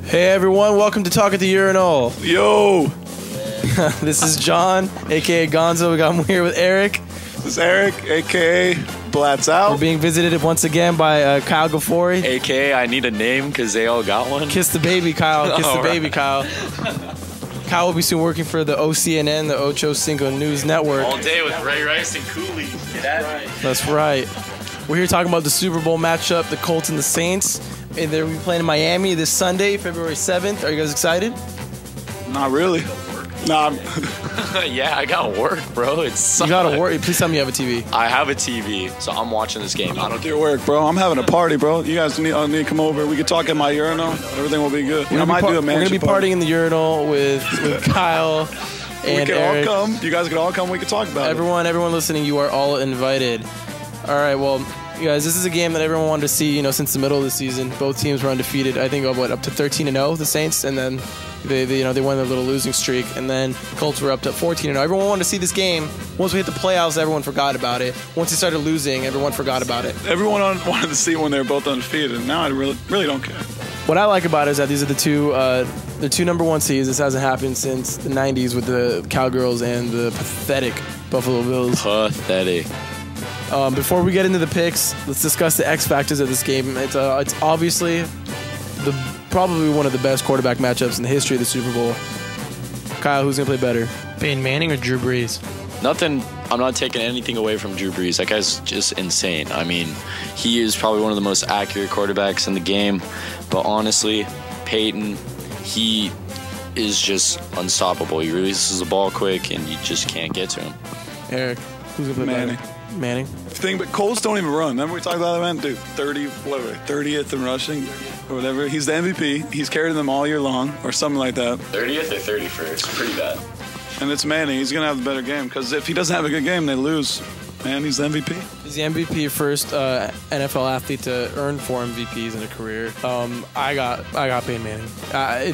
Hey everyone, welcome to Talk at the Urinal. Yo! This is John, aka Gonzo. I'm here with Eric. This is Eric, aka Blats Out. We're being visited once again by Kyle Gafori. AKA I need a name because they all got one. Kiss the baby, Kyle. Kiss the baby, Kyle. Kyle will be soon working for the OCNN, the Ocho Cinco News Network. All day with Ray Rice and Cooley. That's right. We're here talking about the Super Bowl matchup, the Colts and the Saints. And they'll be playing in Miami this Sunday, February 7th. Are you guys excited? Not really. Nah. Yeah, I got work, bro. It's You gotta work. Please tell me you have a TV. I have a TV, so I'm watching this game. I don't do work, bro. I'm having a party, bro. You guys need to come over. We can talk at my urinal. Everything will be good. I might do a We're gonna be party. partying in the urinal with Kyle and We can Eric. all come. You guys can all come. We can talk about Everyone listening, you are all invited. All right, well, you guys, this is a game that everyone wanted to see, since the middle of the season. Both teams were undefeated. I think up to 13-0, the Saints, and then they went their little losing streak, and then Colts were up to 14-0. Everyone wanted to see this game. Once we hit the playoffs, everyone forgot about it. Once they started losing, everyone forgot about it. Everyone wanted to see when they were both undefeated, and now I really don't care. What I like about it is that these are the two number one seeds. This hasn't happened since the 90s with the Cowgirls and the pathetic Buffalo Bills. Pathetic. Before we get into the picks, let's discuss the X factors of this game. It's obviously probably one of the best quarterback matchups in the history of the Super Bowl. Kyle, who's gonna play better, Peyton Manning or Drew Brees? Nothing. I'm not taking anything away from Drew Brees. That guy's just insane. I mean, he is probably one of the most accurate quarterbacks in the game. But honestly, Peyton, he is just unstoppable. He releases the ball quick, and you just can't get to him. Eric, who's gonna play Manning. better? Manning. But Colts don't even run. Remember we talked about that, man? Dude, 30th in rushing or whatever. He's the MVP. He's carried them all year long or something like that. 30th or 31st? Pretty bad. And it's Manning. He's going to have the better game because if he doesn't have a good game, they lose. Man, he's the MVP. He's the MVP, first NFL athlete to earn 4 MVPs in a career. I got Peyton Manning.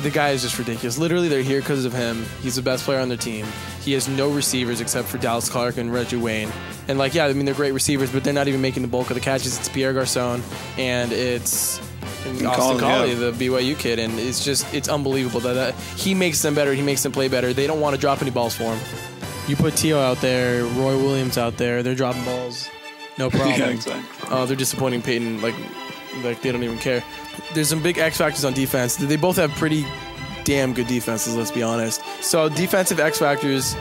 The guy is just ridiculous. Literally, they're here because of him. He's the best player on their team. He has no receivers except for Dallas Clark and Reggie Wayne. And they're great receivers, but they're not even making the bulk of the catches. It's Pierre Garçon and it's Austin Collie, the BYU kid, and it's unbelievable that he makes them better. He makes them play better. They don't want to drop any balls for him. You put Tio out there, Roy Williams out there, they're dropping balls, no problem. Yeah, exactly. They're disappointing Peyton, like they don't even care. There's some big X factors on defense. They both have pretty damn good defenses, let's be honest. So defensive X factors,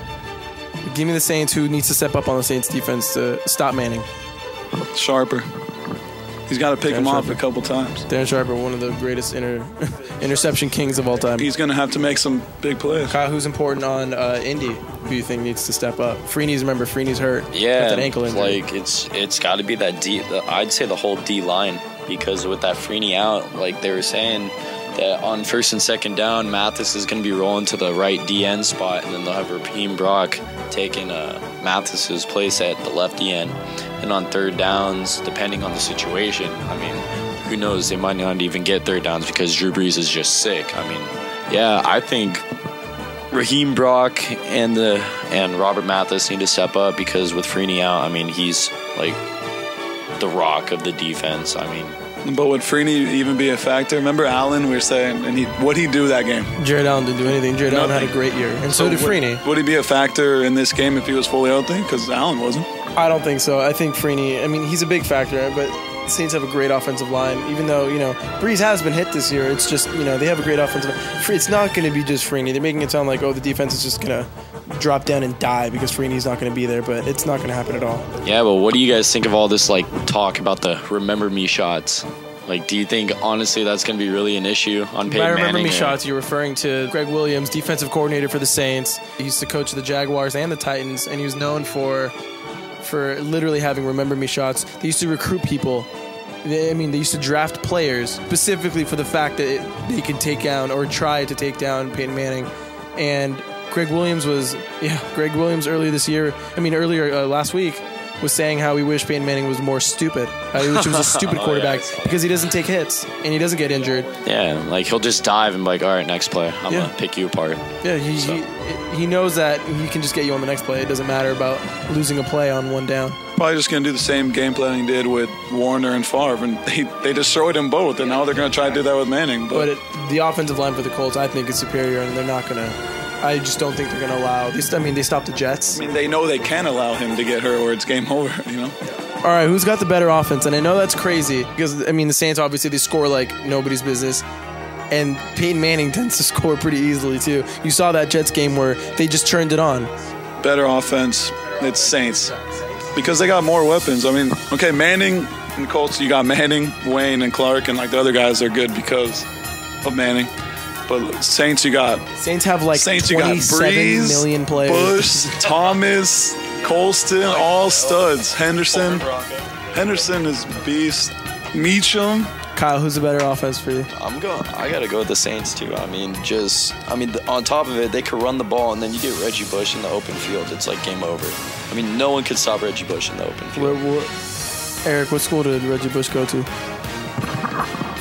give me the Saints. Who needs to step up on the Saints defense to stop Manning? Sharper. He's got to pick him off a couple times. Darren Sharper, one of the greatest interception kings of all time. He's going to have to make some big plays. Kyle, who's important on Indy? Who you think needs to step up? Freeney's hurt. Yeah, Got that ankle injury. It's got to be that D. I'd say the whole D line, because with that Freeney out, like they were saying that on first and second down, Mathis is going to be rolling to the right DN spot, and then they'll have Raheem Brock taking Mathis's place at the left DN. And on third downs, depending on the situation, I mean, who knows? They might not even get third downs because Drew Brees is just sick. I mean, yeah, I think Raheem Brock and Robert Mathis need to step up because with Freeney out, I mean, he's like the rock of the defense. I mean, but would Freeney even be a factor? Remember Allen? We were saying, and what'd he do that game? Jared Allen didn't do anything. Jared Allen had a great year, and so did Freeney. Would he be a factor in this game if he was fully healthy? Because Allen wasn't. I don't think so. I think Freeney, he's a big factor, but the Saints have a great offensive line. Even though, Brees has been hit this year, it's just, they have a great offensive line. It's not going to be just Freeney. They're making it sound like, the defense is just going to drop down and die because Freeney's not going to be there, but it's not going to happen at all. Yeah, but what do you guys think of all this, talk about the remember me shots? Do you think, honestly, that's going to be really an issue on Peyton Manning? By remember me shots, you're referring to Greg Williams, defensive coordinator for the Saints. He used to coach the Jaguars and the Titans, and he was known for literally having remember me shots. They used to recruit people. They used to draft players specifically for the fact that they can take down or try to take down Peyton Manning. And Greg Williams earlier last week was saying how he wished Peyton Manning was more stupid. He wished he was a stupid quarterback because he doesn't take hits and he doesn't get injured. Yeah, he'll just dive and be like, all right, next play, I'm going to pick you apart. Yeah, he knows that he can just get you on the next play. It doesn't matter about losing a play on one down. probably just going to do the same game plan he did with Warner and Favre, and they destroyed them both, and now they're going to try to do that with Manning. But the offensive line for the Colts, I think, is superior, and they're not going to. I just don't think they're going to allow. They stopped the Jets. I mean, they know they can allow him to get hurt, or it's game over. All right, who's got the better offense? And I know that's crazy because the Saints obviously they score like nobody's business. And Peyton Manning tends to score pretty easily, too. You saw that Jets game where they just turned it on. Better offense, it's Saints. Because they got more weapons. Okay, Manning and Colts, you got Manning, Wayne, and Clark, and the other guys are good because of Manning. But Saints, you have like 27 Breeze, million players. Bush, Thomas, Colston, all studs. Henderson is beast. Meacham. Kyle, who's the better offense for you? I gotta go with the Saints too. On top of it, they could run the ball, and then you get Reggie Bush in the open field. It's like game over. No one could stop Reggie Bush in the open field. Eric, what school did Reggie Bush go to?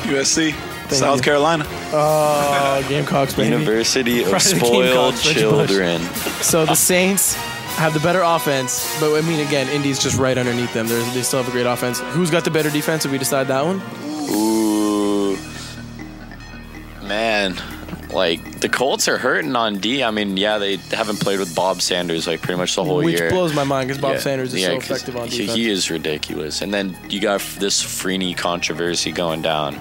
USC, South Carolina. Oh, Gamecocks, baby. University of Spoiled Children. So the Saints have the better offense, but again, Indy's just right underneath them. They still have a great offense. Who's got the better defense? If we decide that one. Ooh, man, the Colts are hurting on D. They haven't played with Bob Sanders pretty much the whole year. Which blows my mind because Bob Sanders is so effective on defense. He is ridiculous. And then you got this Freeney controversy going down.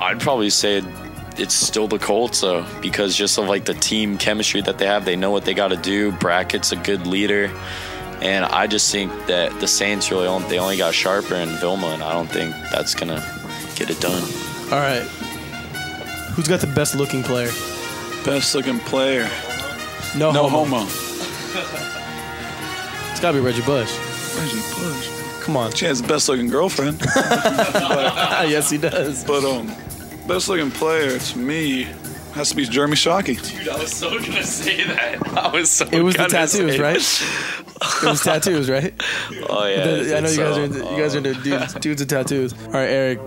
I'd probably say it's still the Colts, though, because just of the team chemistry that they have. They know what they got to do. Brackett's a good leader. And I just think that the Saints they only got Sharper and Vilma, and I don't think that's going to get it done. All right. Who's got the best looking player? Best looking player. No homo. It's got to be Reggie Bush. Reggie Bush. Come on. She has the best looking girlfriend. Yes, he does. But best looking player to me has to be Jeremy Shockey. Dude, I was so going to say that. It was the tattoos, right? It was tattoos, right? Oh, yeah. I know you guys are into dudes with tattoos. All right, Eric,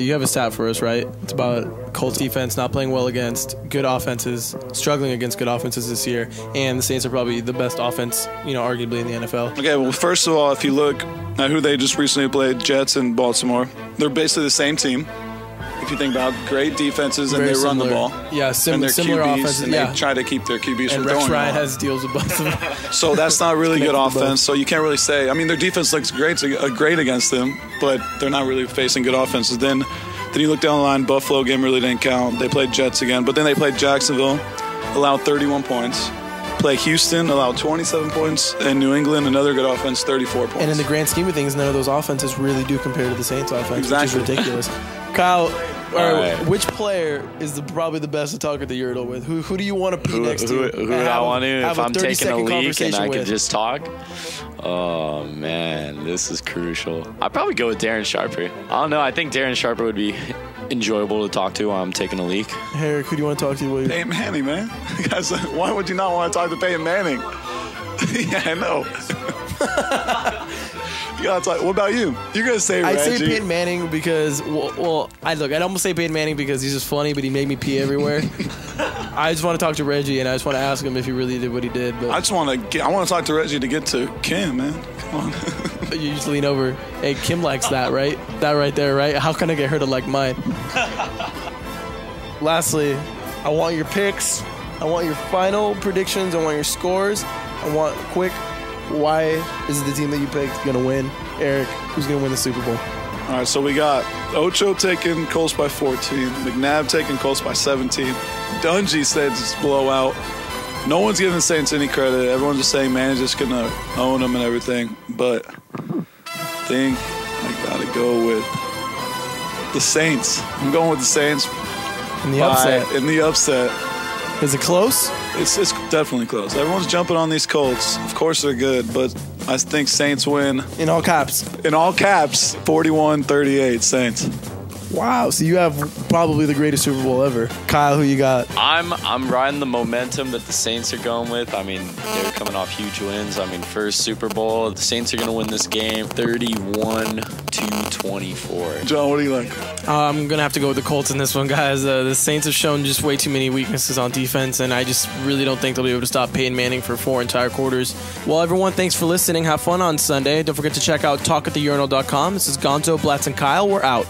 you have a stat for us, right? It's about Colts defense not playing well against good offenses, struggling against good offenses this year, and the Saints are probably the best offense, arguably in the NFL. Okay, well, first of all, if you look at who they just recently played, Jets and Baltimore, they're basically the same team. If you think about great defenses and they run the ball. Yeah, similar QBs, offenses. And they try to keep their QBs from Rex throwing Ryan has deals with both of them. So that's not really good offense. So you can't really say. Their defense looks great against them, but they're not really facing good offenses. Then you look down the line, Buffalo game really didn't count. They played Jets again, but then they played Jacksonville, allowed 31 points. Play Houston, allowed 27 points, and New England, another good offense, 34 points. And in the grand scheme of things, none of those offenses really do compare to the Saints offense, which is ridiculous. Kyle, which player is probably the best to talk at the Urinal with? Who do you want to be next to? Who I want to, if I'm taking a leak and I can just talk? Oh, man, this is crucial. I'd probably go with Darren Sharper. I don't know. I think Darren Sharper would be enjoyable to talk to while I'm taking a leak. Eric, who do you want to talk to? Peyton Manning, man. Guys, why would you not want to talk to Peyton Manning? Yeah, I know. You gotta talk. What about you? You're gonna say Reggie. I'd say Peyton Manning because, I'd almost say Peyton Manning because he's just funny, but he made me pee everywhere. I just want to talk to Reggie, and I just want to ask him if he really did what he did. But I want to talk to Reggie to get to Kim, man. Come on. You just lean over. Hey, Kim likes that, right? That right there, right? How can I get her to like mine? Lastly, I want your picks. I want your final predictions. I want your scores. I want quick. Why is the team that you picked going to win? Eric, who's going to win the Super Bowl? All right, so we got Ocho taking Colts by 14, McNabb taking Colts by 17. Dungy said it's blowout. No one's giving the Saints any credit. Everyone's just saying Manning's just going to own them and everything. But I think I got to go with the Saints. I'm going with the Saints. In the upset. Is it close? It's definitely close. Everyone's jumping on these Colts. Of course they're good, but I think Saints win. In all caps. In all caps, 41-38 Saints. Wow, so you have probably the greatest Super Bowl ever. Kyle, who you got? I'm riding the momentum that the Saints are going with. I mean, they're coming off huge wins. I mean, first Super Bowl, the Saints are going to win this game 31-24. John, what do you like? I'm going to have to go with the Colts in this one, guys. The Saints have shown just way too many weaknesses on defense, and I just really don't think they'll be able to stop Peyton Manning for 4 entire quarters. Well, everyone, thanks for listening. Have fun on Sunday. Don't forget to check out talkattheurinal.com. This is Gonzo, Blatz, and Kyle. We're out.